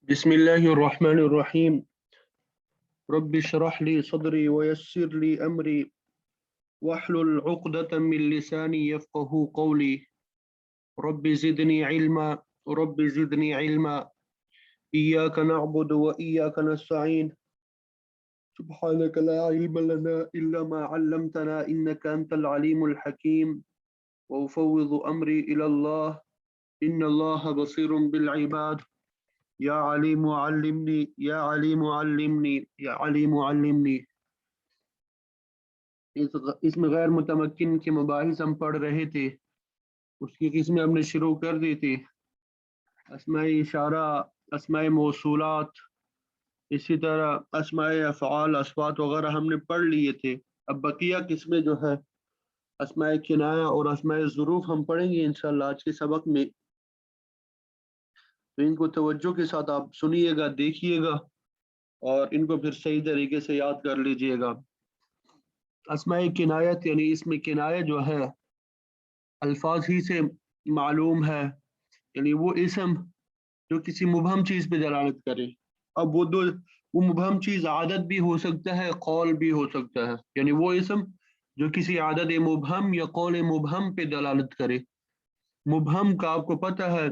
बिस्मिल्लाहिर्रहमानिर्रहीम। रब्बि इश्रह ली सदरी वयस्सिर ली अमरी वहलुल उक़दतम मिन लिसानी यफ़क़हू क़ौली। रब्बि ज़िदनी इल्मा रब्बि ज़िदनी इल्मा इय्याका नअबुदु व इय्याका नस्तईन सुब्हानका ला इल्मा लना इल्ला मा अल्लमतना इन्नका अंतल अलीमुल हकीम व उफ़व्विदु अमरी इलल्लाह इन्नल्लाहा बसीरुम बिल इबाद। या अलीम अल्लिमनी या अलीम अल्लिमनी या अलीम अल्लिमनी। इसमें गैर मुतमक्किन के मबाहिस हम पढ़ रहे थे, उसकी किस्में हमने शुरू कर दी थी। अस्माए इशारा, अस्माए मौसूलात, इसी तरह अस्माए अफ़आल, अस्वात वगैरह हमने पढ़ लिए थे। अब बकिया किस्में जो है अस्माए किनाया और अस्माए ज़ुरूफ हम पढ़ेंगे इंशाअल्लाह आज के सबक में। तो इनको तवज्जो के साथ आप सुनिएगा, देखिएगा और इनको फिर सही तरीके से याद कर लीजिएगा। अस्माए किनायत यानी इसमें किनाया जो है अल्फाज ही से मालूम है, यानी वो इसम जो किसी मुबहम चीज़ पे दलालत करे। अब वो मुबहम चीज़ आदत भी हो सकता है, कौल भी हो सकता है, यानी वो इसम जो किसी आदत मुबहम या कौल मुबहम पे दलालत करे। मुबहम का आपको पता है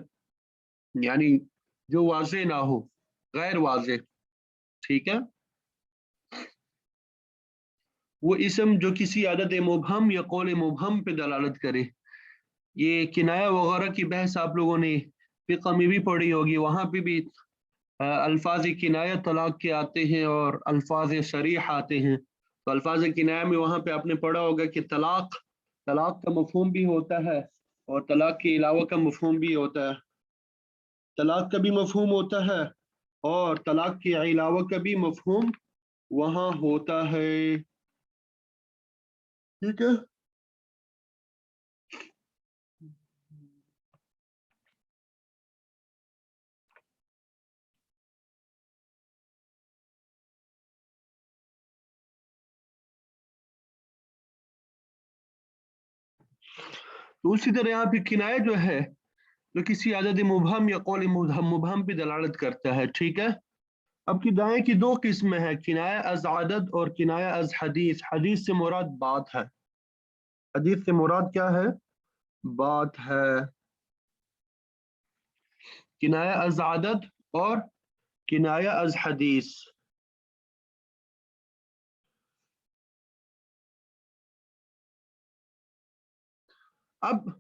यानी जो वाज़े ना हो, गैर वाज़े, ठीक है। वो इसम जो किसी आदत मुबहम या कौल मुबहम पे दलालत करे। ये किनाया वगैरह की बहस आप लोगों ने फ़िक़्ह में भी पढ़ी होगी, वहाँ पे भी अल्फाज किनाया तलाक के आते हैं और अल्फाज सरीह आते हैं। तो अल्फाज किनाया में वहाँ पे आपने पढ़ा होगा कि तलाक तलाक का मफ़हूम भी होता है और तलाक के अलावा का मफ़हूम भी होता है। तलाक का भी मफ़हूम होता है और तलाक के अलावा का भी मफ़हूम वहाँ होता है, ठीक है। तो उसी तरह यहाँ पे किनाया जो है जो किसी आदत मुबहम या कौल मुबहम पे दलालत करता है, ठीक है। अब किनाया की दो किस्में हैं, किनाया अज़ आदत और किनाया अज़ हदीस। हदीस से मुराद बात है, हदीस से मुराद क्या है? बात है। किनाया अज़ आदत और किनाया अज़ हदीस। अब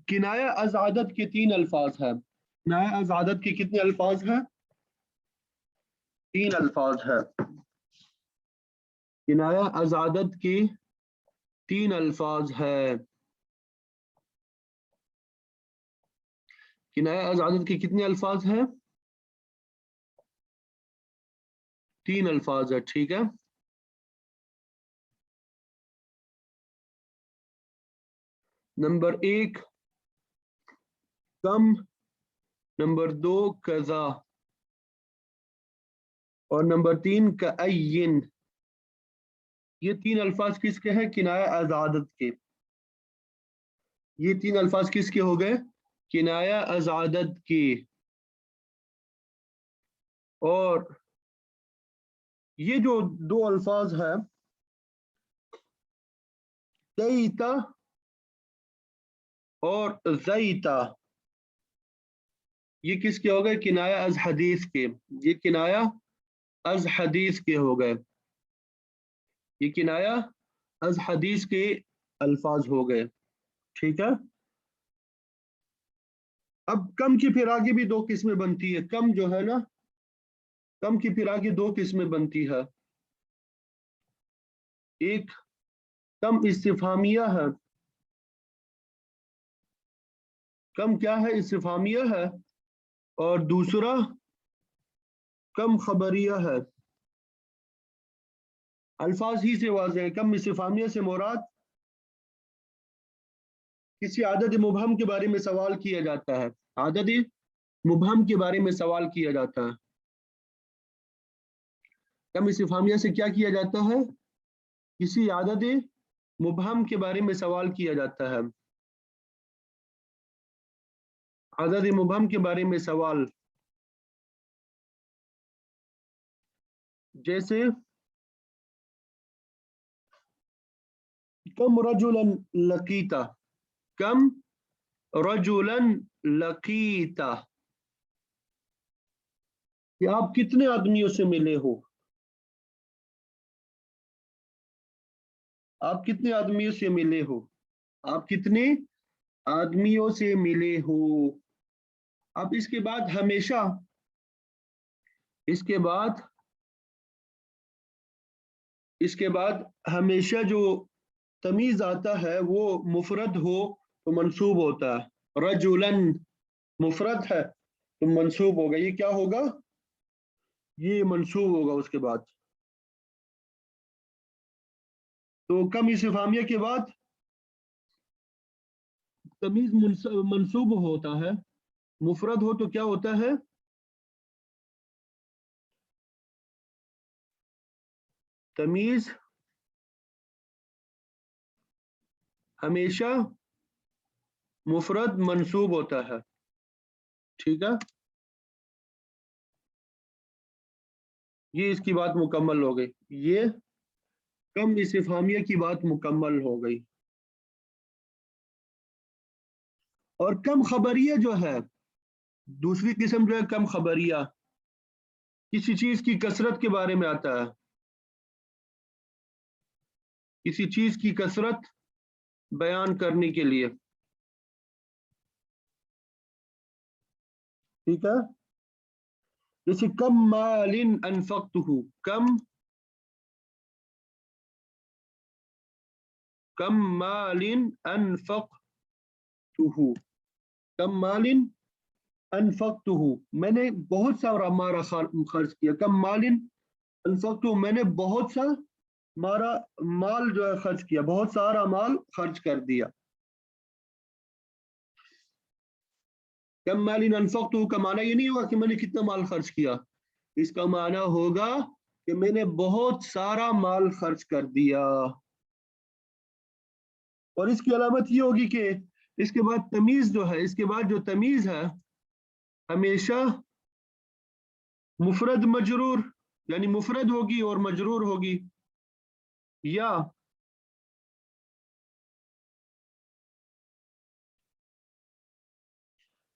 किनाया अज़ आदत के तीन अल्फाज हैं। किनाया अज़ आदत के कितने अल्फाज हैं? तीन अल्फाज है। किनाया अज़ आदत के तीन अल्फाज है। किनाया अज़ आदत के कितने अल्फाज हैं? तीन अल्फाज है, ठीक है। नंबर एक कम, नंबर दो कज़ा और नंबर तीन कअय्यिन। ये तीन अल्फाज किसके हैं? किनाया अज़ आदत के। ये तीन अल्फाज किसके हो गए? किनाया अज़ आदत के। और ये जो दो अल्फाज है तईता और ज़ईता, ये किसके हो गए? किनाया अज़ हदीस के। ये किनाया अज़ हदीस के हो गए। ये किनाया अज़ हदीस के अल्फाज हो गए, ठीक है। अब कम की फिर आगे भी दो किस्में बनती है। कम जो है ना, कम की फिर आगे दो किस्में बनती है। एक कम इस्तिफामिया है। कम क्या है? इस्तिफामिया है। और दूसरा कम खबरिया है। अल्फाज ही से वाज़ेह है। कम इस्तिफामिया से मुराद किसी आदत मुबहम के बारे में सवाल किया जाता है। आदत मुबहम के बारे में सवाल किया जाता है। कम इस्तिफामिया से क्या किया जाता है? किसी आदत मुबहम के बारे में सवाल किया जाता है। आदत मुबहम के बारे में सवाल جیسے کم رجلا لقیتا، کم رجلا لقیتا، کہ آپ کتنے آدمیوں سے ملے ہو، آپ کتنے آدمیوں سے ملے ہو، آپ کتنے آدمیوں سے ملے ہو۔ اب اس کے بعد ہمیشہ، اس کے بعد ہمیشہ جو تمیز آتا ہے وہ مفرد ہو تو منصوب ہوتا ہے، رجلن مفرد ہے تو منصوب ہوگا، یہ کیا ہوگا، یہ منصوب ہوگا اس کے بعد۔ تو کم استفہامیہ کے بعد تمیز منصوب ہوتا ہے، مفرد ہو تو کیا ہوتا ہے، تمیز ہمیشہ مفرد منصوب ہوتا ہے، ٹھیک ہے، یہ اس کی بات مکمل ہو گئی، یہ کم استفہامیہ کی بات مکمل ہو گئی۔ اور کم خبریہ جو ہے، دوسری قسم جو ہے کم خبریہ، کسی چیز کی کثرت کے بارے میں آتا ہے، کسی چیز کی کثرت بیان کرنے کے لیے، ٹھیک ہے، جیسے کم مال انفقتہ، کم مال انفقتہ، کم مال انفقتہ، میں نے بہت سارا مارا خرچ کیا، کم مال انفقتہ، میں نے بہت سا مارا مال جو ہے خرچ کیا، بہت سارا مال خرچ کر دیا۔ کم مال انفقتہ کا معنی یہ نہیں ہوگا کہ میں نے کتنا مال خرچ کیا، اس کا معنی ہوگا کہ میں نے بہت سارا مال خرچ کر دیا۔ اور اس کی علامت یہ ہوگی کہ اس کے بعد تمیز جو ہے، اس کے بعد جو تمیز ہے ہمیشہ مفرد مجرور، یعنی مفرد ہوگی اور مجرور ہوگی، یا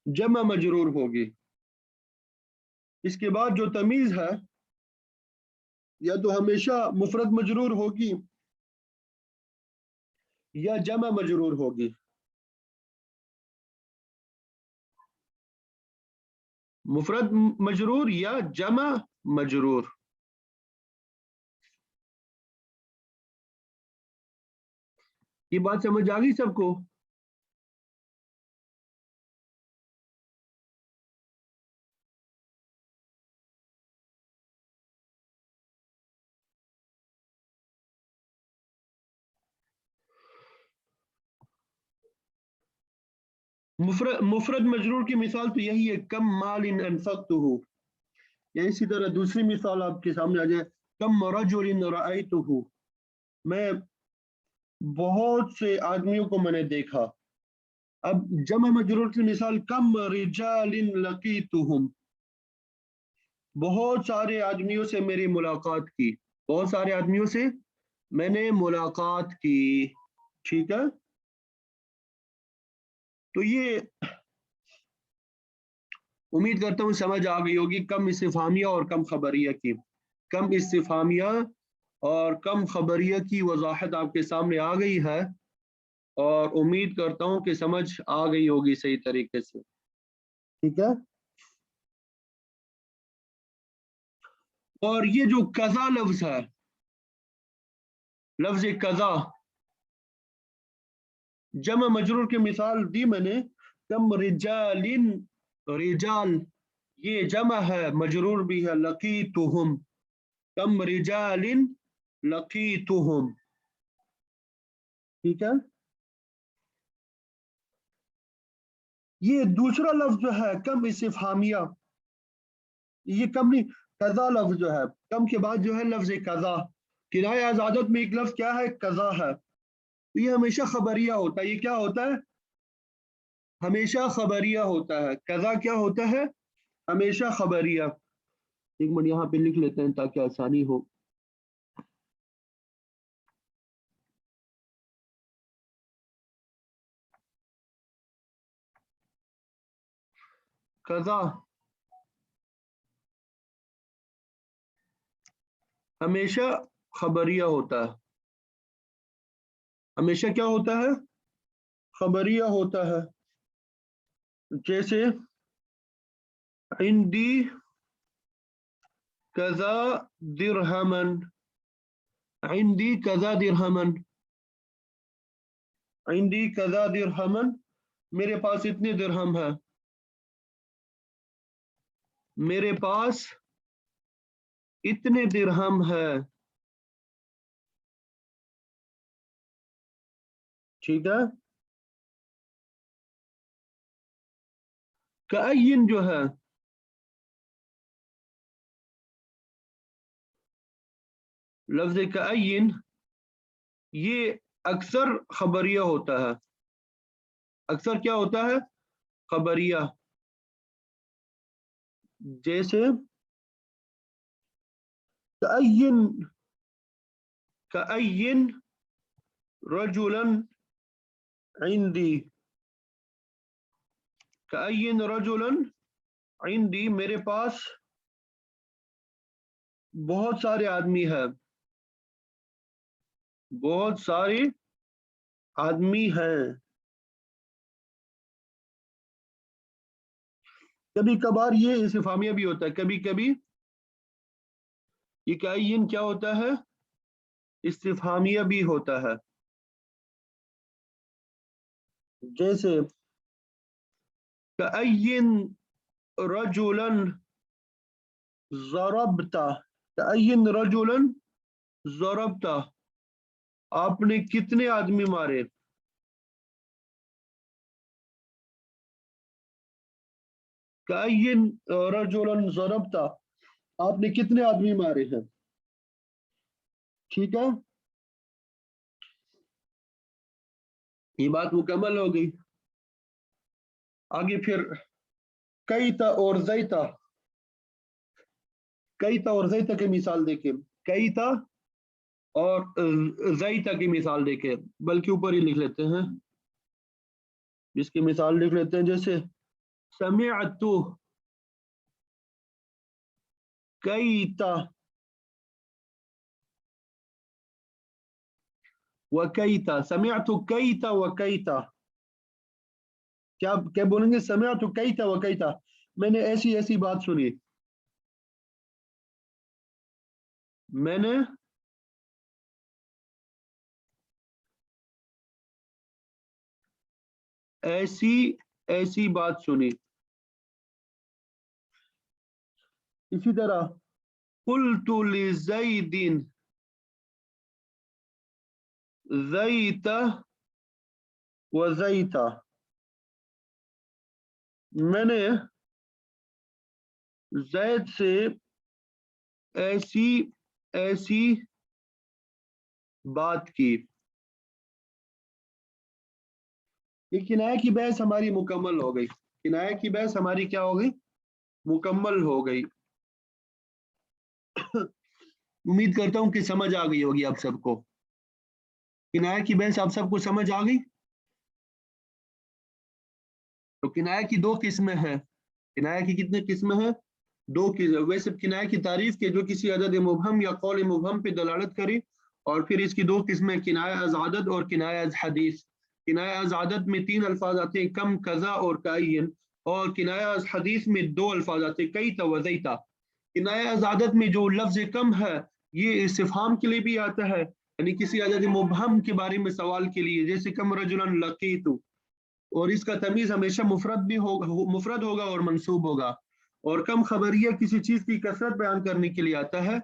جمع مجرور ہوگی۔ اس کے بعد جو تمیز ہے یا تو ہمیشہ مفرد مجرور ہوگی یا جمع مجرور ہوگی، مفرد مجرور یا جمع مجرور۔ یہ بات سمجھ آ گئی سب کو؟ مفرد مجرور کی مثال تو یہی ہے، کم مال انفقتہ، یا اسی طرح دوسری مثال آپ کے سامنے آ جائے، کم رجل رأیتہ، میں بہت سے آدمیوں کو میں نے دیکھا۔ اب جمع مجرور کی مثال، کم رجال لقیتہم، بہت سارے آدمیوں سے میری ملاقات کی، بہت سارے آدمیوں سے میں نے ملاقات کی، ٹھیک ہے۔ تو یہ امید کرتا ہوں سمجھ آ گئی ہوگی کم استفہامیہ اور کم خبریہ کی، کم استفہامیہ اور کم خبریہ کی وضاحت آپ کے سامنے آ گئی ہے، اور امید کرتا ہوں کہ سمجھ آ گئی ہوگی صحیح طریقے سے، ٹھیک ہے۔ اور یہ جو قضا لفظ ہے، لفظ قضا، جمع مجرور کی مثال دی میں نے، کم رجال، رجال یہ جمع ہے مجرور بھی ہے، لقیتہم، کم رجال لقیتہم، ٹھیک ہے۔ یہ دوسرا لفظ جو ہے کم استفہامیہ، یہ کم نہیں، قضا لفظ جو ہے، کم کے بعد جو ہے لفظ قضا، کنایہ از عادت میں ایک لفظ کیا ہے، قضا ہے، یہ ہمیشہ خبریہ ہوتا ہے، یہ کیا ہوتا ہے، ہمیشہ خبریہ ہوتا ہے، قضا کیا ہوتا ہے، ہمیشہ خبریہ۔ एक मिनट यहाँ पे लिख लेते हैं ताकि आसानी हो। कज़ा हमेशा खबरिया होता है, हमेशा क्या होता है, खबरिया होता है। जैसे इंदी कज़ा दिरहमन, इंदी कज़ा दिरहमन, इंदी कज़ा दिरहमन, मेरे पास इतने दिरहम है, मेरे पास इतने दिरहम है। ठीक है। कअय्यिन जो है, लफ्ज कअय्यिन ये अक्सर खबरिया होता है, अक्सर क्या होता है, खबरिया। जैसे कअय्यिन, कअय्यिन रजुलन इंदी, कअय्यिन रजुलन इंदी, मेरे पास बहुत सारे आदमी है, बहुत सारे आदमी हैं। कभी कभार ये इस्तिफामिया भी होता है, कभी कभी ये कअय्यिन क्या होता है, इस्तिफामिया भी होता है। जैसे कअय्यिन रजुलन ज़रबता, कअय्यिन रजुलन ज़रबता, आपने कितने आदमी मारे, कअय्यिन रजुलन ज़रबता, आपने कितने आदमी मारे हैं। ठीक है, ये बात मुकम्मल हो गई। आगे फिर कईता और ज़ैता, कईता और ज़ैता की मिसाल देखें, कईता और ज़ैता की मिसाल देखें, बल्कि ऊपर ही लिख लेते हैं, इसकी मिसाल लिख लेते हैं। जैसे समिअतु कईता व कईता, समिअतु कईता व कईता, क्या क्या बोलेंगे, समिअतु कईता व कईता, मैंने ऐसी ऐसी बात सुनी, मैंने ऐसी ऐसी बात सुनी। इसी तरह कुल्तु लिज़ैदिन ज़ैता व ज़ैता, मैंने ज़ैद से ऐसी ऐसी बात की। ये किनाया की बहस हमारी मुकम्मल हो गई, किनाया की बहस हमारी क्या हो गई, मुकम्मल हो गई। उम्मीद करता हूं कि समझ आ गई होगी आप सबको, किनाया की बहस आप सबको समझ आ गई। तो किनाया की दो किस्में हैं, किनाया की कितने किस्में हैं, दो किस्में। वैसे किनाया की तारीफ के जो किसी अदद मुबहम या कौल मुबहम पे दलालत करे, और फिर इसकी दो किस्में, किनाया अज़ आदत और किनाया अज़ हदीस। किनाया अज़ आदत में तीन अल्फाज आते हैं, कम, कज़ा और कअय्यन, और किनाया अज़ हदीस में दो अल्फाज आते हैं, कईता व ज़ैता। किनाया अज़ आदत में जो लफ्ज़ कम है ये इस्तिफहाम के लिए भी आता है, यानी किसी अदद मुबहम के बारे में सवाल के लिए, जैसे कम रजुलन लकीतु, और इसका तमीज हमेशा मुफरद भी होगा, मुफरद होगा और मंसूब होगा। और कम खबरिया किसी चीज की कसरत बयान करने के लिए आता है,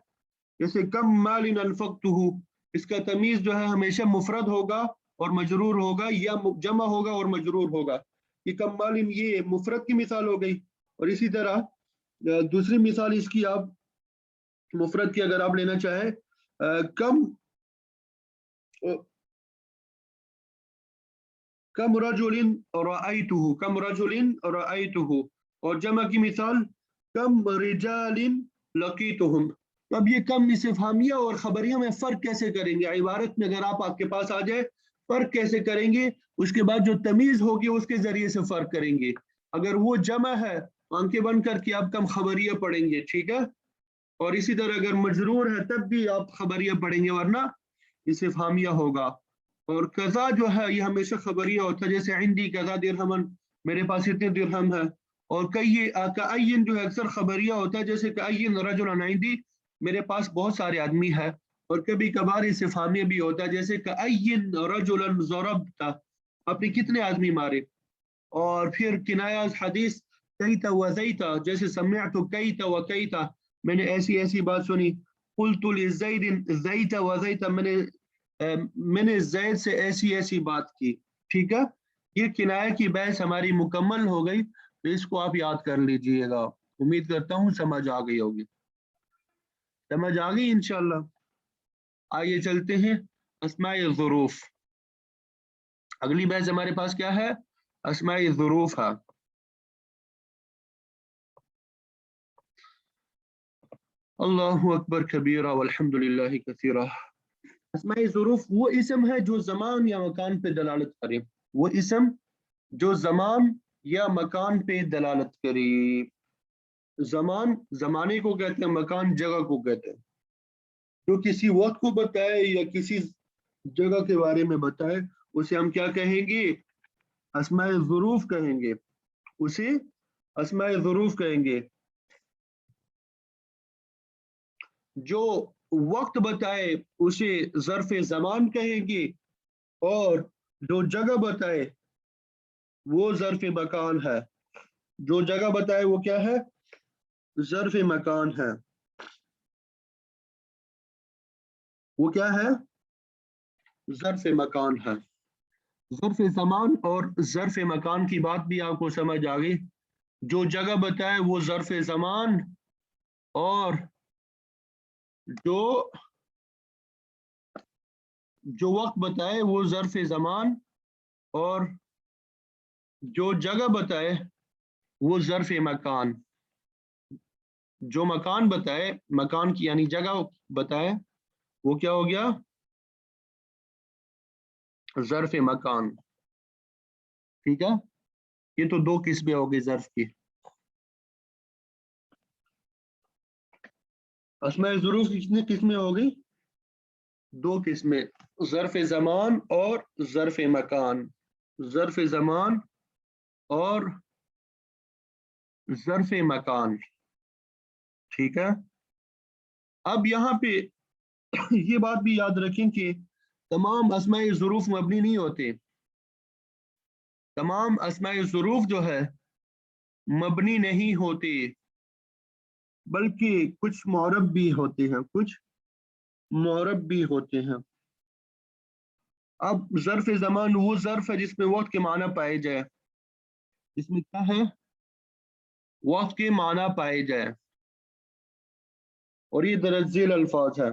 जैसे कम मालिन अनफक्तुहु, इसका तमीज जो है हमेशा मुफरद होगा और मजरूर होगा, या जमा होगा और मजरूर होगा। ये कम मालिन ये मुफरद की मिसाल हो गई। और इसी तरह दूसरी मिसाल इसकी आप मुफरद की अगर आप लेना चाहें, कम कम रजुलिन रअयतुहु, कम रजुलिन रअयतुहु, और जमा की मिसाल कम रिजालिन लकीतुहुम। तो अब ये कम इस्तिफहामिया और खबरिया में फ़र्क कैसे करेंगे? इबारत में अगर आप आपके पास आ जाए, फ़र्क कैसे करेंगे? उसके बाद जो तमीज़ होगी उसके ज़रिए से फ़र्क करेंगे। अगर वो जमा है, आंखें बंद करके आप कम खबरिया पढ़ेंगे, ठीक है? और इसी तरह अगर मजरूर है तब भी आप खबरिया पढ़ेंगे, वरना इस्तिफहामिया होगा। और कज़ा जो है ये हमेशा खबरिया होता है, जैसे इंदी कज़ा दिरहमन, मेरे पास इतने दिरहम है। और कई कअय्यिन जो है अक्सर खबरिया होता है, जैसे कअय्यिन रजुलन इंदी, मेरे पास बहुत सारे आदमी है। और कभी कभार इस्तिफहामिया भी होता है, जैसे कअय्यिन रजुलन ज़रबता, आपने कितने आदमी मारे। और फिर किनाया हदीस कईता वज़ैता, जैसे समिअतु कईता व कईता, मैंने ऐसी ऐसी बात सुनी। कुल्तु लिज़ैदिन ज़ैता वज़ैता, मैंने जैद से ऐसी ऐसी बात की। ठीक है, ये किनाया की बहस हमारी मुकम्मल हो गई, तो इसको आप याद कर लीजिएगा। उम्मीद करता हूँ समझ आ गई होगी। समझ आ गई इंशाल्लाह। आइए चलते हैं अस्माए ज़ुरूफ। अगली बहस हमारे पास क्या है? अस्माए ज़ुरूफ है। अल्लाहु अकबर कबीरा वल्हम्दुलिल्लाहि कसीरा। अस्माए ज़ुरूफ वो इसम है जो ज़मान या मकान पे दलालत करे। वो इसम जो ज़मान या मकान पे दलालत करे। ज़मान ज़माने को कहते हैं, मकान जगह को कहते हैं। जो किसी वक्त को बताए या किसी जगह के बारे में बताए, उसे हम क्या कहेंगे? अस्माए ज़ुरूफ कहेंगे। उसे अस्माए ज़ुरूफ कहेंगे। जो वक्त बताए उसे ज़र्फ़ ज़मान कहेंगे, और जो जगह बताए वो ज़र्फ़ मकान है। जो जगह बताए वो क्या है? ज़र्फ़ मकान है। वो क्या है? ज़र्फ़ मकान है। ज़र्फ़ ज़मान और ज़र्फ़ मकान की बात भी आपको समझ आ गई। जो जगह बताए वो ज़र्फ़ ज़मान, और जो जो वक्त बताए वो ज़र्फ़ ज़मान, और जो जगह बताए वो ज़र्फ़ मकान। जो मकान बताए, मकान की यानी जगह बताए, वो क्या हो गया? ज़र्फ़ मकान। ठीक है, ये तो दो किस्में हो गई ज़र्फ़ की। अस्माए ज़ुरूफ़ कितनी किस्में हो गई? दो किस्में, ज़र्फ़ ज़मान और ज़र्फ़ मकान। ज़र्फ़ ज़मान और ज़र्फ़ मकान। ठीक है, अब यहाँ पे ये बात भी याद रखें कि तमाम अस्माए ज़ुरूफ़ मबनी नहीं होते। तमाम अस्माए ज़ुरूफ़ जो है मबनी नहीं होते, बल्कि कुछ मुअरब भी होते हैं, कुछ मुअरब भी होते हैं। अब ज़र्फ़ ज़मान वो ज़र्फ़ है जिसमें वक्त के माना पाए जाए। इसमें क्या है? वक्त के माना पाए जाए। और ये दरअसल अल्फाज है,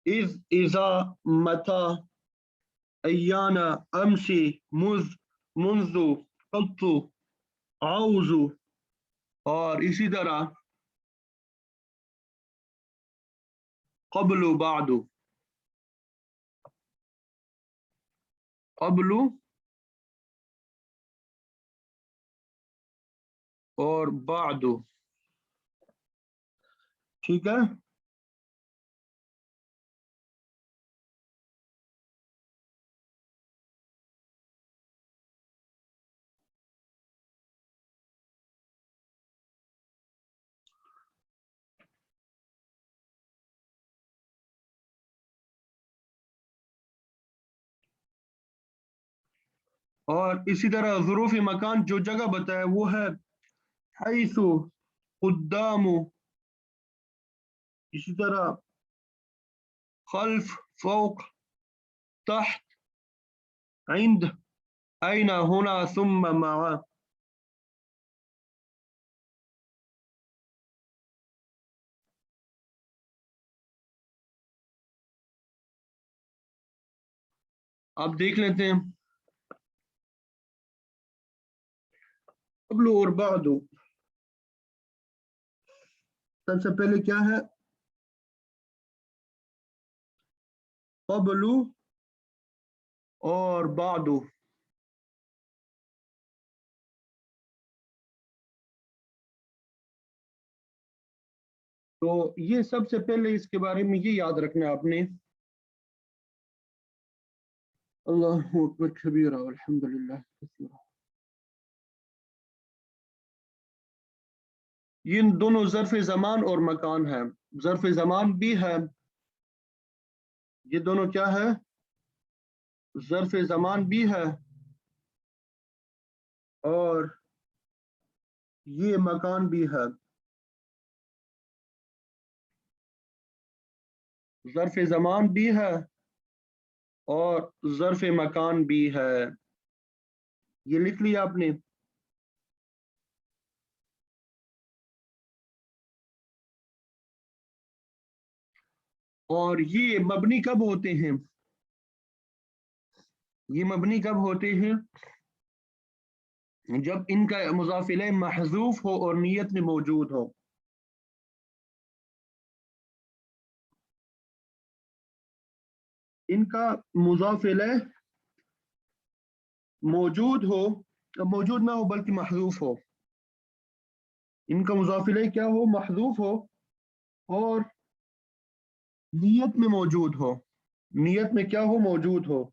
इज़, इज़ा, मता, अय्याना, अमशी, मुज़, मुंज़ु, कत्तु, आउज़ु। और इसी तरह क़ब्लु, बादु, क़ब्लु और बादु। ठीक है, और इसी तरह ज़ुरूफ़ मकान जो जगह बताए वो है हैसु, कुद्दामु, इसी तरह खल्फ, फौक, तहत, इंद, ऐना, हुना, सुम्मा, मआ। आप देख लेते हैं क़ब्लु और बादु। سب سے پہلے کیا ہے؟ قبلو اور بعدو. تو یہ سب سے پہلے اس کے بارے میں یہ یاد رکھنا آپ نے. اللہ اکبر کبیرہ والحمد للہ کثیرہ. یہ دونوں ظرف زمان اور مکان ہے. ظرف زمان بھی ہے. یہ دونوں کیا ہے؟ ظرف زمان بھی ہے اور یہ مکان بھی ہے. ظرف زمان بھی ہے اور ظرف مکان بھی ہے. یہ لکھ لیا آپ نے. اور یہ مبنی کب ہوتے ہیں؟ یہ مبنی کب ہوتے ہیں؟ جب ان کا مضاف الیہ محذوف ہو اور نیت میں موجود ہو. ان کا مضاف الیہ موجود ہو، موجود نہ ہو بلکہ محذوف ہو. ان کا مضاف الیہ کیا ہو؟ محذوف ہو اور نیت میں موجود ہو. نیت میں کیا ہو؟ موجود ہو.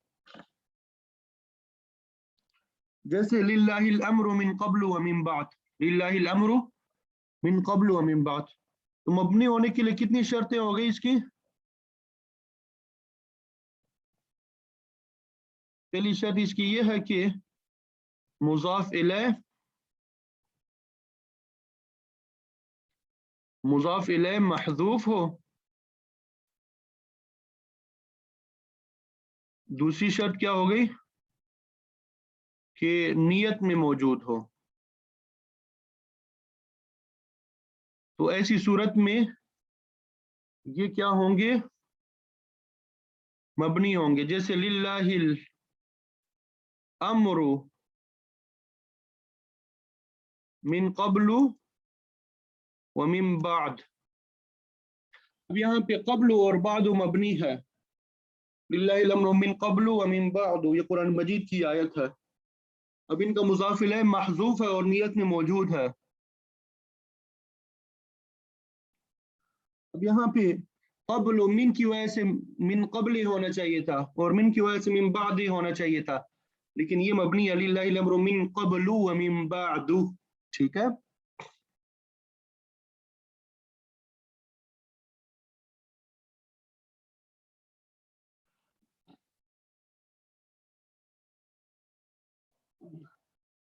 جیسے للہ الامر من قبل ومن بعد. للہ الامر من قبل ومن بعد. تو مبنی ہونے کے لیے کتنی شرطیں ہو گئی اس کی؟ پہلی شرط اس کی یہ ہے کہ مضاف الیہ محذوف ہو. دوسری شرط کیا ہو گئی؟ کہ نیت میں موجود ہو. تو ایسی صورت میں یہ کیا ہوں گے؟ مبنی ہوں گے. جیسے للہ الامر من قبل ومن بعد. اب یہاں پہ قبل اور بعد مبنی ہے. للہ الامر من قبل ومن بعد یہ قرآن مجید کی آیت ہے. اب ان کا مضاف الیہ محذوف ہے اور نیت میں موجود ہے. اب یہاں پہ قبل من کی وجہ سے من قبل ہی ہونا چاہیے تھا اور من کی وجہ سے من بعد ہی ہونا چاہیے تھا، لیکن یہ مبنی ہے للہ الامر من قبل ومن بعد. ٹھیک ہے.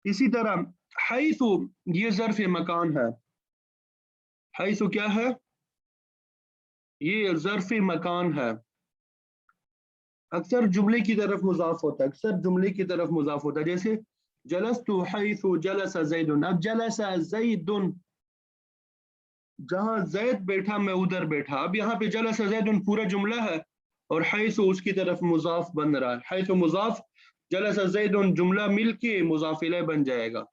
اسی طرح حیث یہ ظرف مکان ہے. حیث کیا ہے؟ یہ ظرف مکان ہے. اکثر جملے کی طرف مضاف ہوتا ہے. اکثر جملے کی طرف مضاف ہوتا ہے. جیسے جلست حیث جلس زید. اب جلس زید، جہاں زید بیٹھا میں ادھر بیٹھا. اب یہاں پہ جلس زید پورا جملہ ہے اور حیث اس کی طرف مضاف بن رہا ہے. حیث مضاف، جلس زید جملہ مل کے مضاف الیہ بن جائے گا.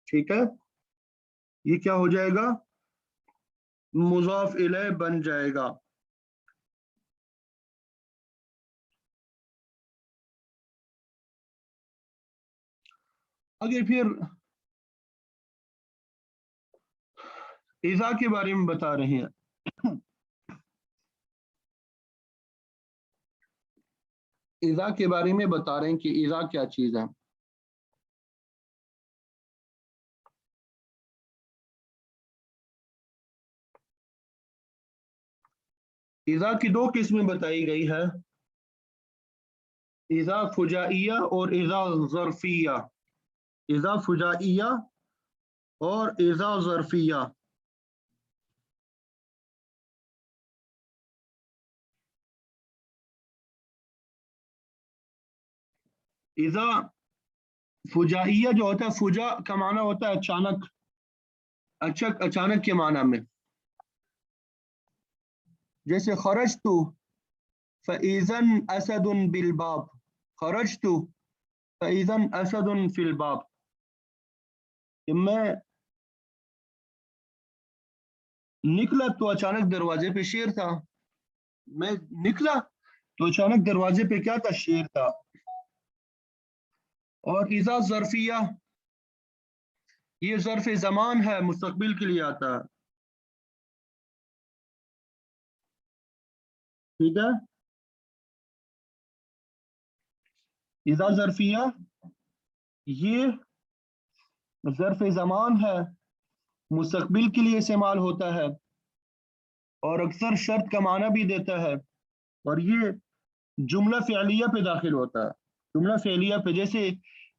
ٹھیک ہے. یہ کیا ہو جائے گا؟ مضاف الیہ بن جائے گا. آگے پھر اذا کے بارے میں بتا رہے ہیں. اذا کے بارے میں بتا رہے ہیں کہ اذا کیا چیز ہے. اذا کی دو قسمیں بتائی گئی ہے، اذا فجائیہ اور اذا ظرفیہ. اذا فجائیہ اور اذا ظرفیہ. اذا فجائیہ جو ہوتا ہے، فجا کا معنی ہوتا ہے اچانک، اچانک کے معنی میں. جیسے خرجت فإذا اسد بالباب. خرجت فإذا اسد فی الباب. کہ میں निकला तो अचानक दरवाजे पे शेर था। मैं निकला तो अचानक दरवाजे पे क्या था, शेर था। और इज़ा ज़र्फिया, ये ज़र्फ़ ज़मान है, मुस्तकबिल के लिए आता है। ठीक है, इज़ा ज़र्फिया ये ज़र्फ़ ज़मान है, मुस्तकबिल के लिए इस्तेमाल होता है और अक्सर शर्त का माना भी देता है। और ये जुमला फ़िअलिया पे दाखिल होता है। जुमला फ़िअलिया पे, जैसे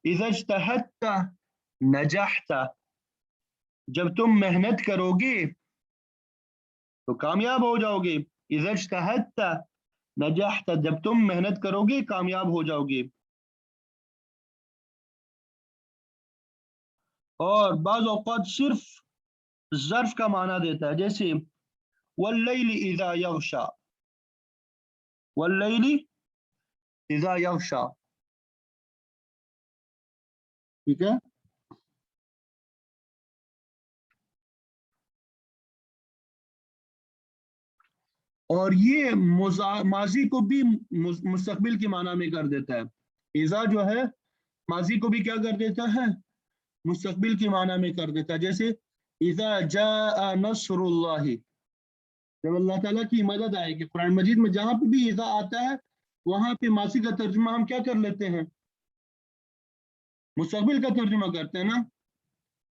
इज़ा इज्तहदत नजहत, जब तुम मेहनत करोगे तो कामयाब हो जाओगे। इज़ा इज्तहदत नजहत, जब तुम मेहनत करोगे कामयाब हो जाओगे। और बाज़ औक़ात सिर्फ ज़र्फ़ का माना देता है, जैसे वल्लैलि इज़ा यग़शा, वल्लैलि इज़ा यग़शा। ठीक है, और ये माजी को भी मुस्तकबिल की माना में कर देता है। इज़ा जो है माजी को भी क्या कर देता है, मुस्तकबिल की माना में कर देता है। जैसे इज़ा जाअ नस्रुल्लाहि, जब अल्लाह ताला की मदद आएगी। कुरान मजीद में जहाँ पे भी इज़ा आता है वहाँ पे माजी का तर्जुमा हम क्या कर लेते हैं, मुस्तकबिल का तर्जुमा करते हैं ना।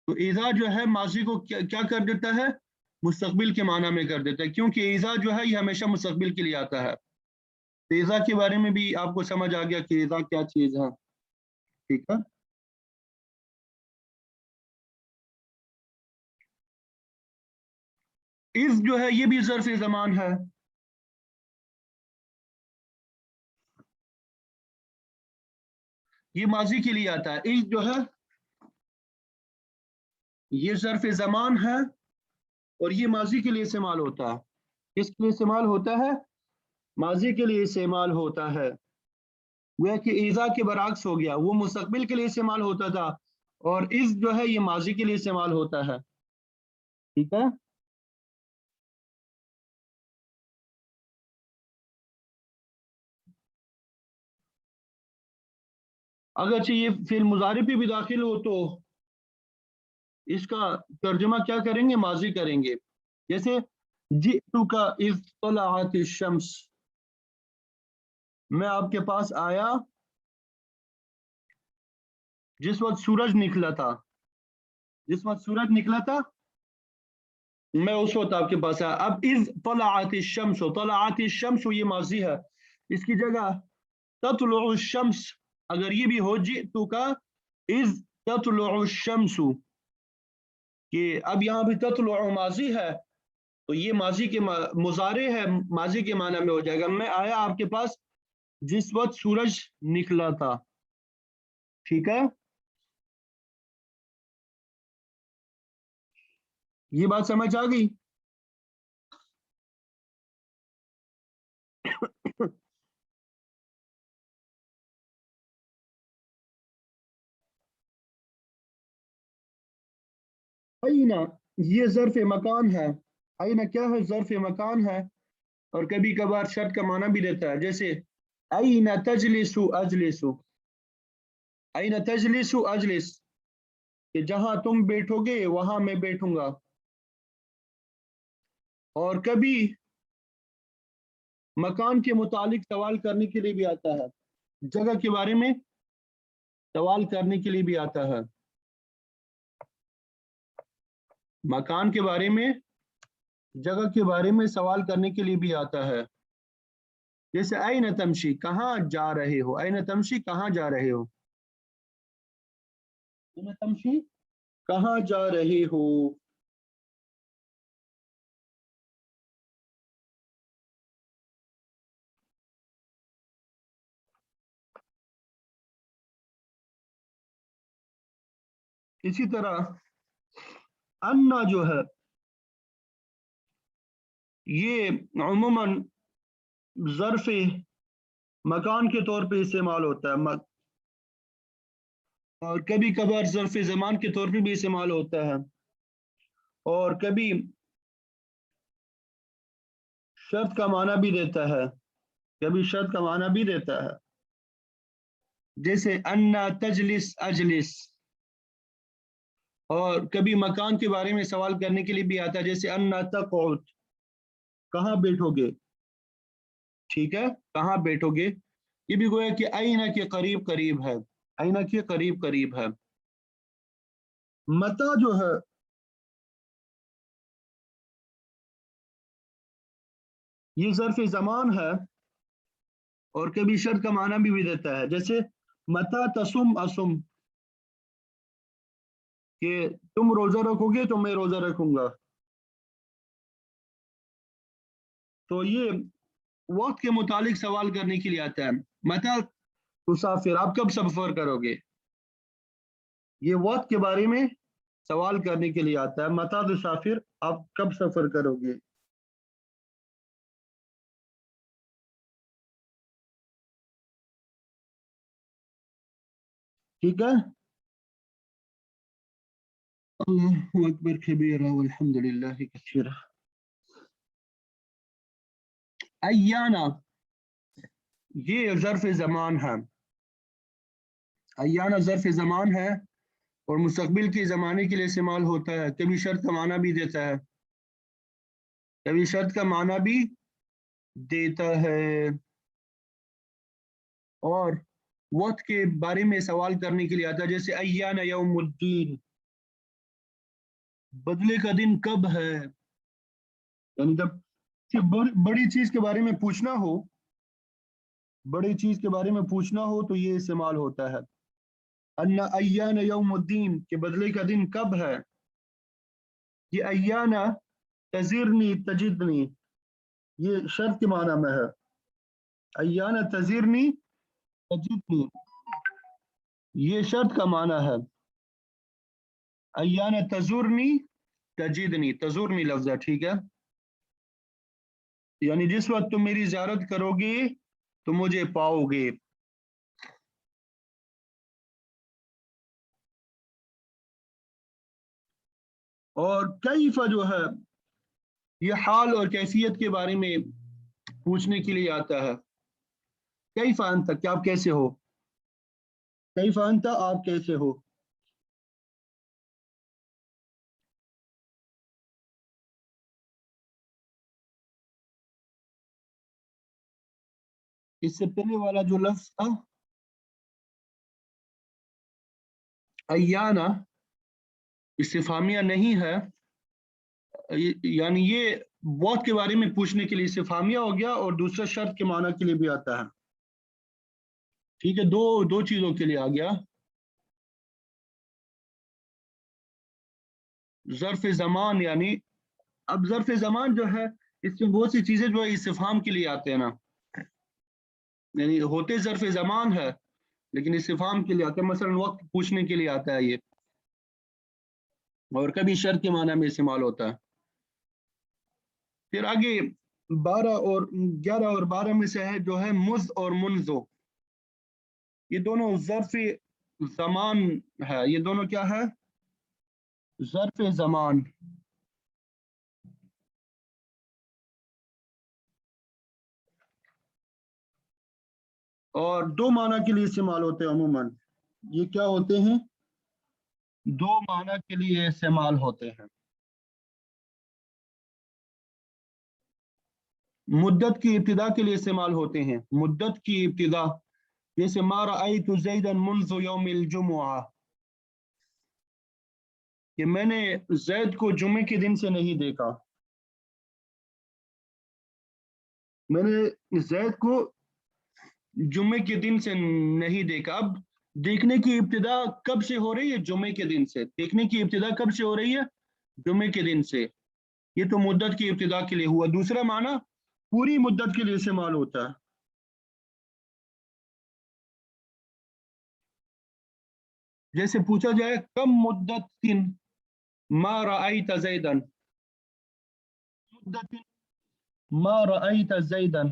तो इज़ा जो है माजी को क्या कर देता है, मुस्तकबिल के माना में कर देता है, क्योंकि इज़ा जो है ये हमेशा मुस्तकबिल के लिए आता है। तो इज़ा के बारे में भी आपको समझ आ गया कि इज़ा क्या चीज़ है। ठीक है, इज़ जो है ये भी ज़र्फ़ ज़मान है। ये माजी के लिए आता है। इज़ जो है ये ज़र्फ़ ज़मान है और ये माजी के लिए इस्तेमाल होता है। किसके लिए इस्तेमाल होता है, माजी के लिए इस्तेमाल होता है। वह कि ईज़ा के बरअक्स हो गया, वो मुस्तकबिल के लिए इस्तेमाल होता था और इस जो है ये माजी के लिए इस्तेमाल होता है। ठीक है, अगर ये फिर मुजारे पे भी दाखिल हो तो इसका तर्जुमा क्या करेंगे, माजी करेंगे। जैसे जितु का इज़ तलअत शम्स, मैं आपके पास आया जिस वक्त सूरज निकला था। जिस वक्त सूरज निकला था मैं उस वक्त आपके पास आया। अब इज़ तलअत शम्स, तलअत शम्स ये माजी है, इसकी जगह ततलुउ शम्स अगर ये भी हो, जितु का इज़ ततलुउ शम्स, कि अब यहाँ पे ततलुउ माजी है तो ये माजी के मुजारे है, माजी के माना में हो जाएगा। मैं आया आपके पास जिस वक्त सूरज निकला था। ठीक है, ये बात समझ आ गई। आईना ये ज़र्फ़ मकान है। आईना क्या है, ज़र्फ़ मकान है और कभी कभार शर्त का माना भी देता है। जैसे आईना तजलिसु अजलिसु, आईना तजलिसु अजलिस, कि जहां तुम बैठोगे वहां मैं बैठूंगा। और कभी मकान के मुतालिक सवाल करने के लिए भी आता है, जगह के बारे में सवाल करने के लिए भी आता है, मकान के बारे में, जगह के बारे में सवाल करने के लिए भी आता है। जैसे ऐन तमशी, कहाँ जा रहे हो, ऐन तमशी कहाँ जा रहे हो, ऐन तमशी कहाँ जा रहे हो। इसी तरह अन्ना जो है ये अमूमन ज़र्फ़ मकान के तौर पे इस्तेमाल होता है और कभी कभार ज़र्फ़ ज़मान के तौर पे भी इस्तेमाल होता है और कभी شرط کا معنی بھی دیتا ہے، کبھی شرط کا معنی بھی دیتا ہے، جیسے انا تجلس اجلس، اور کبھی مکان کے بارے میں سوال کرنے کے لیے بھی آتا ہے، جیسے انا تقعد، کہاں بیٹھو گے، ٹھیک ہے، کہاں بیٹھو گے، یہ بھی گویا کہ اینا کے قریب قریب ہے، اینا کے قریب قریب ہے۔ متا جو ہے یہ ظرف زمان ہے اور کبھی شرط کا معنی بھی دیتا ہے، جیسے متا تصم اسم، کہ تم روزہ رکھو گے تو میں روزہ رکھوں گا، تو یہ وقت کے متعلق سوال کرنے کے لیے آتا ہے۔ متا تسافر، آپ کب سفر کرو گے، یہ وقت کے بارے میں سوال کرنے کے لیے آتا ہے، متا تسافر، آپ کب سفر کرو گے۔ ٹھیک ہے، اللہ اکبر کبیرہ والحمد للہ کثیرہ۔ ایانا یہ ظرف زمان ہے، ایانا ظرف زمان ہے اور مستقبل کے زمانے کے لیے استعمال ہوتا ہے، کبھی شرط کا معنی بھی دیتا ہے، کبھی شرط کا معنی بھی دیتا ہے، اور وقت کے بارے میں سوال کرنے کے لیے آتا ہے، جیسے ایان یوم الدین، بدلے کا دن کب ہے، یعنی جب بڑی چیز کے بارے میں پوچھنا ہو، بڑی چیز کے بارے میں پوچھنا ہو تو یہ استعمال ہوتا ہے، ان ایان یوم الدین، کہ بدلے کا دن کب ہے۔ یہ ایانا تزرنی تجدنی، یہ شرط کے معنی میں ہے، ایانا تزرنی تجدنی یہ شرط کا معنی ہے، ایانا تزرنی تجدنی، تزرنی لفظ ہے، ٹھیک ہے، یعنی جس وقت تم میری زیارت کرو گے تو مجھے پاؤ گے۔ اور کیف جو ہے یہ حال اور کیفیت کے بارے میں پوچھنے کے لیے آتا ہے، کیف انت، کیا آپ کیسے ہو، کیف انت، آپ کیسے ہو۔ اس سے پہلے والا جو لفظ تھا ایانا، استفہامیہ نہیں ہے، یعنی یہ وقت کے بارے میں پوچھنے کے لیے استفہامیہ ہو گیا، اور دوسرا شرط کے معنی کے لیے بھی آتا ہے، ٹھیک ہے، دو چیزوں کے لیے آ گیا۔ ظرف زمان، یعنی اب ظرف زمان جو ہے اس میں بہت سی چیزیں جو ہے استفہام کے لیے آتے ہیں نا، یعنی ہوتے ظرف زمان ہے لیکن استفہام کے لیے آتا ہے، مثلا وقت پوچھنے کے لیے آتا ہے یہ، اور کبھی شرط کے معنی میں استعمال ہوتا ہے۔ پھر آگے 11 اور 12 میں سے ہے جو ہے مز اور منزو، یہ دونوں ظرف زمان ہے، یہ دونوں کیا ہے، ظرف زمان، اور دو معنی کے لیے استعمال ہوتے ہیں عموماً، یہ کیا ہوتے ہیں، دو معنی کے لیے استعمال ہوتے ہیں۔ مدت کی ابتدا کے لیے استعمال ہوتے ہیں، مدت کی ابتدا، جیسے ما رأیت زیدا منذ یوم الجمعہ، کہ میں نے زید کو جمعے کے دن سے نہیں دیکھا، میں نے زید کو جمعے کے دن سے نہیں دیکھا۔ اب دیکھنے کی ابتدا کب سے ہو رہی ہے، جمعے کے دن سے، دیکھنے کی ابتدا کب سے ہو رہی ہے، جمعے کے دن سے، یہ تو مدت کی ابتدا کے لیے ہوا۔ دوسرا معنی پوری مدت کے لیے استعمال ہوتا ہے، جیسے پوچھا جائے کم مدت ما رأیت زیدا، مدت ما رأیت زیدا،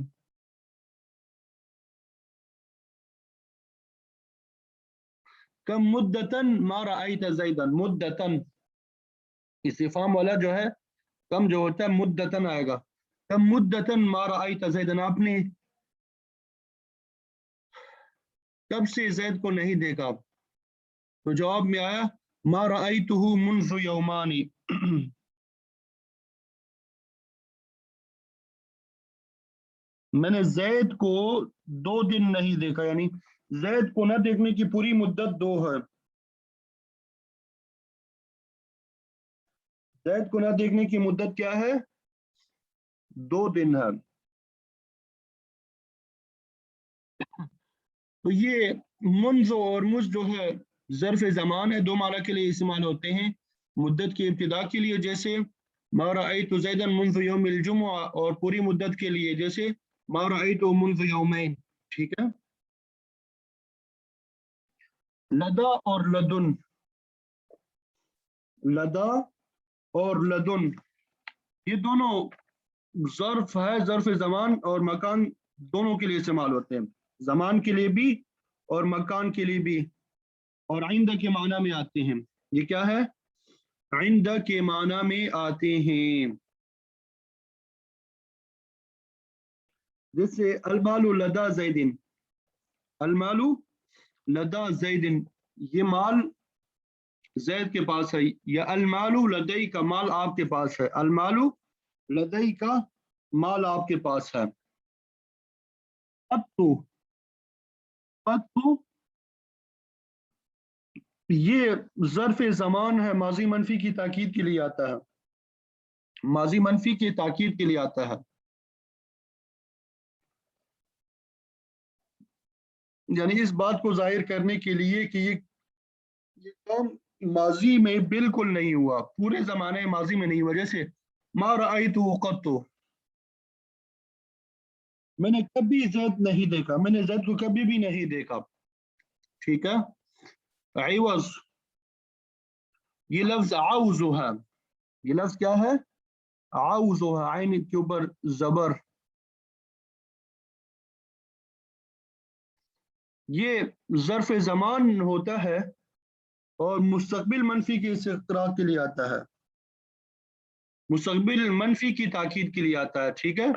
کم مدتن ما رأیت زیدا، مدتن استفہام والا جو ہے کم جو ہوتا ہے مدتن آئے گا، कम मुद्दतन मा रअयत ज़ैदन, आपने कब से जैद को नहीं देखा? तो जवाब में आया मा रअयतुहु मुन्ज़ु यौमानी। मैंने जैद को 2 दिन नहीं देखा, यानी जैद को न देखने की पूरी मुद्दत 2 है। जैद को न देखने की मुद्दत क्या है? 2 दिन है। तो ये मुन्ज़ और मुझ जो है ज़र्फ़ ज़मान है, 2 माना के लिए इस्तेमाल होते हैं। मुद्दत की इब्तिदा के लिए जैसे मा रअयतु ज़ैदन मुन्ज़ यौमिल जुमुआ, और पूरी मुद्दत के लिए जैसे मा रअयतु मुन्ज़ यौमैन। ठीक है। लदा और लदुन, लदा और लदुन ये दोनों ज़र्फ है, ज़र्फ ज़मान और मकान दोनों के लिए इस्तेमाल होते हैं। ज़मान के लिए भी और मकान के लिए भी, और आइंदा के माना में आते हैं। ये क्या है? आइंदा के माना में आते हैं। जैसे अलमालु लदा ज़ैदिन, अलमालु लदा ज़ैदिन, ये माल जैद के पास है, या अलमालु लदई का माल आपके पास है, अलमालु लदई का माल आपके पास है। पत्तु, पत्तु ये ज़र्फ़ ज़मान है, माजी मनफी की ताकीद के लिए आता है, माजी मनफी की ताकीद के लिए आता है। यानी इस बात को जाहिर करने के लिए कि ये काम माजी में बिल्कुल नहीं हुआ, पूरे जमाने माजी में नहीं हुआ। जैसे मा रअयतु क़त्तु, मैंने कभी जैद नहीं देखा, मैंने जैद को कभी भी नहीं देखा। ठीक है। इवज़, ये लफ्ज आउज़ु है, ये लफ्ज क्या है? आउज़ु है, आइन के ऊपर जबर। ये ज़र्फ़ ज़मान होता है और मुस्तक़बिल मनफी के इस्तिक़राक़ के लिए आता है, मुस्तक़बिल मनफी की ताकीद के लिए आता है। ठीक है।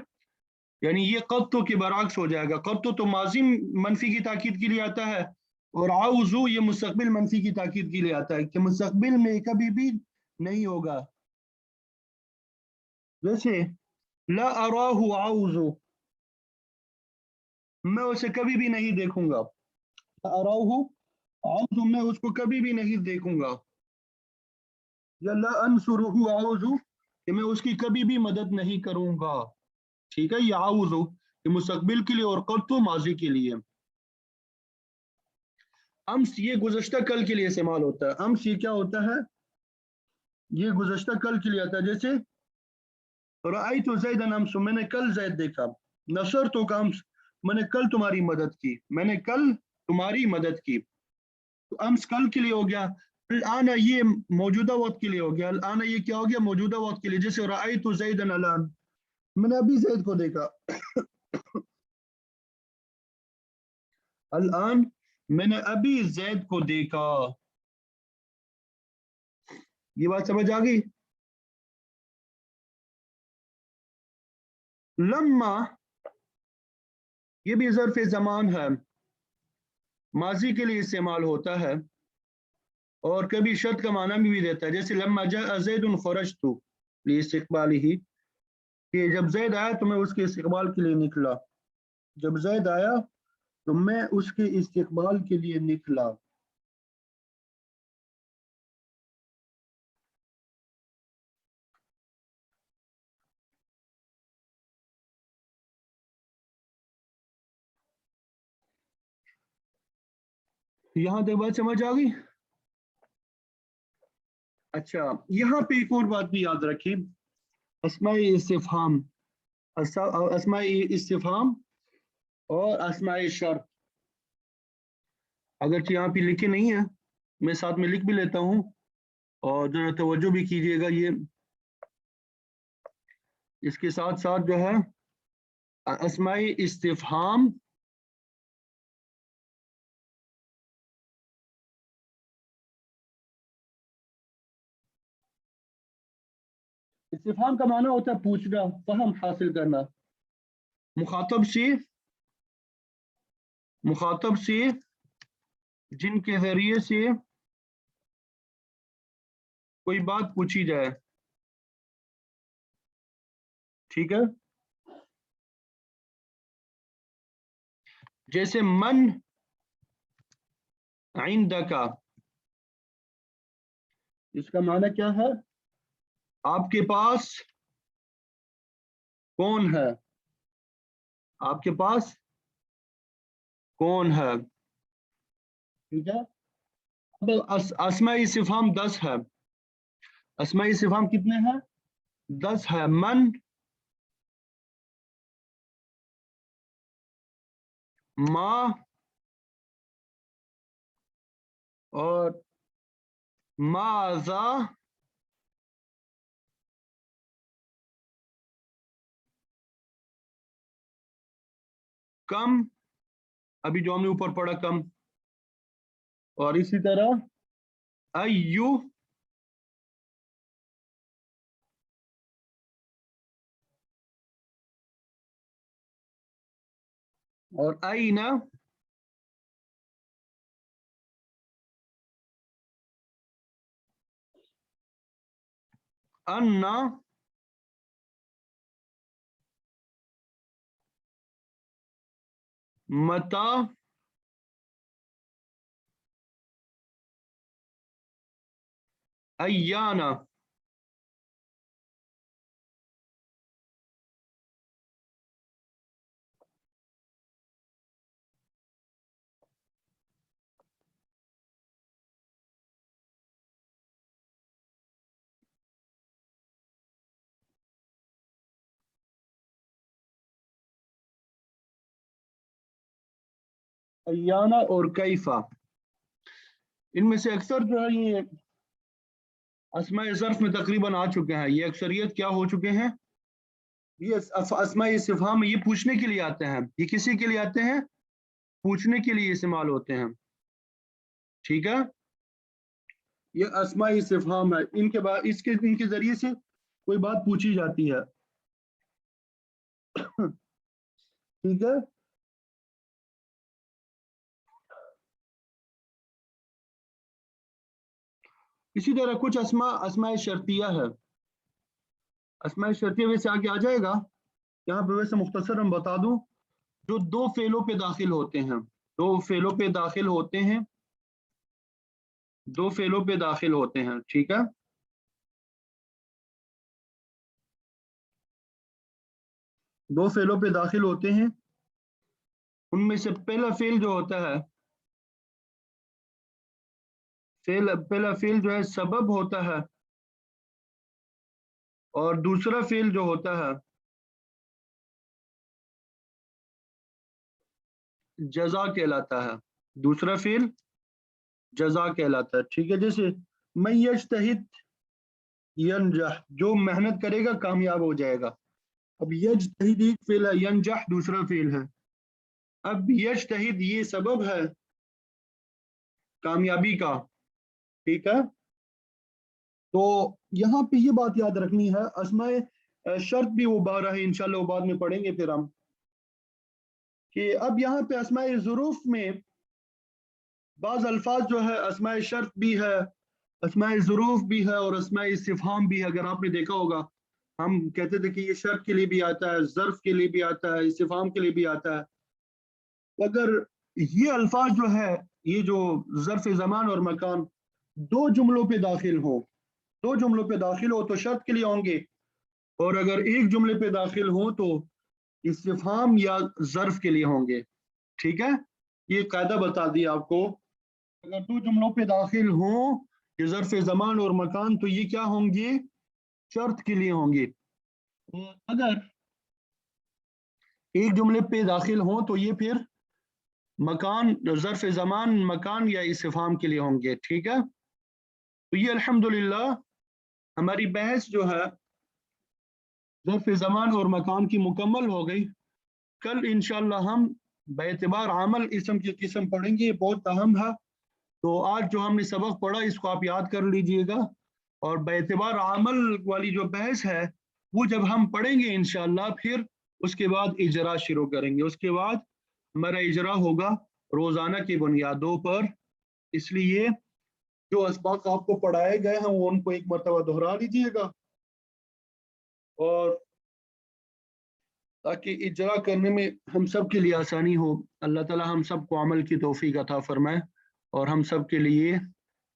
यानी ये क़त्तु के बरअक्स हो जाएगा, क़त्तु तो माजी मनफी की ताकीद के लिए आता है, और आउज़ु ये मुस्तक़बिल मनफी की ताकीद के लिए आता है कि मुस्तक़बिल में कभी भी नहीं होगा। जैसे ला अराहु आउज़ु, मैं उसे कभी भी नहीं देखूंगा। ला अराहु आउज़ु, मैं उसको कभी भी नहीं देखूंगा। या ला अंसुरुहु आउज़ु, कि मैं उसकी कभी भी मदद नहीं करूंगा। ठीक है। ये आउज़ु ये मुस्तक़बिल के लिए और क़त्तु माजी के लिए। अम्स ये गुज़श्ता कल के लिए इस्तेमाल होता है। अम्स ये क्या होता है? ये गुज़श्ता कल के लिए आता है। जैसे रअयतु ज़ैदन अम्स, मैंने कल जैद देखा। नशरतु का अम्स, मैंने कल तुम्हारी मदद की, मैंने कल तुम्हारी मदद की। तो अम्स कल के लिए हो गया। आना ये मौजूदा वक्त के लिए हो गया। आना ये क्या हो गया? मौजूदा वक्त के लिए। जैसे रअयतु ज़ैदन अलान, मैंने अभी जैद को देखा। अलान, मैंने अभी जैद को देखा। ये बात समझ आ गई? लम्मा ये भी ज़र्फ़ ज़मान है, माजी के लिए इस्तेमाल होता है और कभी शर्त का माना भी देता है। जैसे लम्मा जाअ ज़ैदुन ख़रजतु लिइस्तिक़बालिही, कि जब जैद आया तो मैं उसके इस्तिक़बाल के लिए निकला। जब जैद आया तो मैं उसके इस्तिक़बाल के लिए निकला। यहाँ तक बात समझ आ गई? अच्छा, यहाँ पे एक और बात भी याद रखें, अस्माए इस्तिफ़हाम, अस्माए इस्तिफ़हाम और अस्माए शर्त, अगर यहाँ पे लिखे नहीं है, मैं साथ में लिख भी लेता हूँ, और जरा तवज्जो भी कीजिएगा। ये इसके साथ साथ जो है अस्माए इस्तिफ़हाम इस्तिफहाम का माना होता है पूछना, फहम हासिल करना। मुखातब से जिनके जरिए से कोई बात पूछी जाए, ठीक है। जैसे मन इंदका, इसका माना क्या है? आपके पास कौन है, आपके पास कौन है, ठीक है। अब अस्माए इस्तिफहाम 10 है। अस्माए इस्तिफहाम कितने हैं? 10 है। मन, मा और माजा, कम, अभी जो हमने ऊपर पढ़ा कम, और इसी तरह अय्यु, और आईना, अन्ना, मता, अय्याना। अय्याना और कैफा, इनमें से अक्सर जो है ये अस्माए ज़र्फ़ में तकरीबन आ चुके हैं। ये अक्सरियत क्या हो चुके हैं, ये अस्माए इस्तिफ़हाम में ये पूछने के लिए आते हैं। ये किसी के लिए आते हैं? पूछने के लिए इस्तेमाल होते हैं, ठीक है। ये अस्माए इस्तिफ़हाम है, इनके बाद इनके जरिए से कोई बात पूछी जाती है, ठीक है। इसी तरह कुछ अस्माए शर्तिया है। अस्माए शर्तिया वैसे आगे आ जाएगा, यहाँ पे वैसे मुख्तसर हम बता दूं, जो दो फेलों पे दाखिल होते हैं, दो फेलों पे दाखिल होते हैं, दो फेलों पे दाखिल होते हैं, ठीक है। दो फेलों पे दाखिल होते हैं, उनमें से पहला फेल जो होता है, पहला फेल जो है सबब होता है, और दूसरा फेल जो होता है जजा कहलाता है। दूसरा फेल जजा कहलाता है, ठीक है। जैसे मैं यज्तहिद यंजह, जो मेहनत करेगा कामयाब हो जाएगा। अब यज्तहिद एक फेल है, यंजह दूसरा फेल है। अब यज्तहिद ये सबब है कामयाबी का, ठीक है। तो यहाँ पे ये बात याद रखनी है, अस्माए शर्त भी वो 12 है, इंशाल्लाह वो बाद में पढ़ेंगे फिर हम, कि अब यहाँ पे अस्माए ज़ुरूफ में बाज़ अल्फाज जो है अस्माए शर्त भी है, अस्माए ज़ुरूफ भी है, और अस्माए इस्तिफ़हाम भी है। अगर आपने देखा होगा, हम कहते थे कि ये शर्त के लिए भी आता है, ज़र्फ के लिए भी आता है, इस्तिफ़हाम के लिए भी आता है। अगर ये अल्फाज जो है, ये जो ज़र्फ ज़मान और मकान दो जुमलों पे दाखिल हो, दो जुमलों पे दाखिल हो तो शर्त के लिए होंगे, और अगर एक जुमले पे दाखिल हो तो इस्तिफ़हाम या ज़र्फ के लिए होंगे, ठीक है। ये कायदा बता दिया आपको, अगर दो जुमलों पे दाखिल हो ये ज़र्फ ज़मान और मकान तो ये क्या होंगे, शर्त के लिए होंगे। अगर एक जुमले पे दाखिल हो तो ये फिर मकान, ज़र्फ ज़मान मकान या इस्तिफ़हाम के लिए होंगे, ठीक है। तो ये अल्हम्दुलिल्लाह हमारी बहस जो है ज़र्फ ज़मान और मकान की मुकम्मल हो गई। कल इंशाअल्लाह हम बेएतबार आमल इसम की किस्म पढ़ेंगे, ये बहुत अहम है। तो आज जो हमने सबक पढ़ा इसको आप याद कर लीजिएगा, اور बेएतबार अमल वाली जो बहस है वो जब हम पढ़ेंगे इंशाअल्लाह, फिर उसके बाद इजरा शुरू करेंगे। उसके बाद हमारा इजरा होगा रोजाना की बुनियादों पर। इसलिए जो असबाक आपको पढ़ाए गए हैं वो उनको एक मरतबा दोहरा लीजिएगा, और ताकि इजरा करने में हम सब के लिए आसानी हो। अल्लाह ताला हम सब को अमल की तौफीक अता फरमाए और हम सब के लिए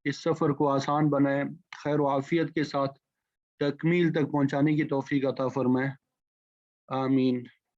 इस सफ़र को आसान बनाए, खैर व आफियत के साथ तकमील तक पहुँचाने की तौफीक अता फरमाए। आमीन।